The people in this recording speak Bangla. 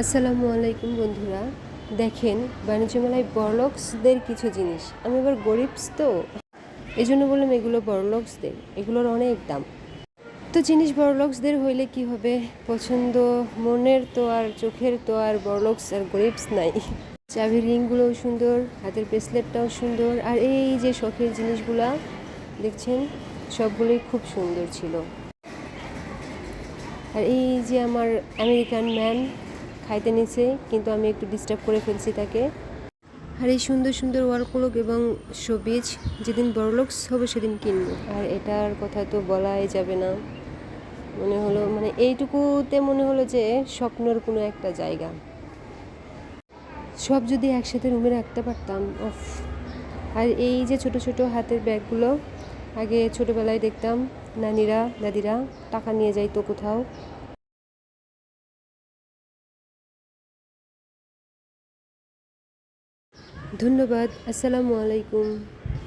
আসসালামু আলাইকুম বন্ধুরা, দেখেন বাণিজ্য মেলায় বড়লোকসদের কিছু জিনিস। আমি আবার গরিবস তো, এই জন্য বললাম এগুলো বড়লোকসদের, এগুলোর অনেক দাম। তো জিনিস বড়লোকসদের হইলে কি হবে, পছন্দ মনের তো আর চোখের তো আর বড়লোকস আর গরিবস নাই। চাবির রিংগুলোও সুন্দর, হাতের ব্রেসলেটটাও সুন্দর, আর এই যে শখের জিনিসগুলা দেখছেন সবগুলোই খুব সুন্দর ছিল। আর এই যে আমার আমেরিকান ম্যান খাইতে নিছে, কিন্তু আমি একটু ডিস্টার্ব করে ফেলছি তাকে। আর এই সুন্দর সুন্দর ওয়াল ক্লক এবং শোবিজ যেদিন বড়লোকস হবে সেদিন কিনবো। আর এটার কথা তো বলাই যাবে না, মনে হলো মানে এইটুকুতে মনে হলো যে স্বপ্নের কোনো একটা জায়গা। সব যদি একসাথে রুমে রাখতে পারতাম, অফ। আর এই যে ছোট ছোট হাতের ব্যাগগুলো, আগে ছোটোবেলায় দেখতাম নানিরা দাদিরা টাকা নিয়ে যাইতো কোথাও। ধন্যবাদ, আসসালামু আলাইকুম।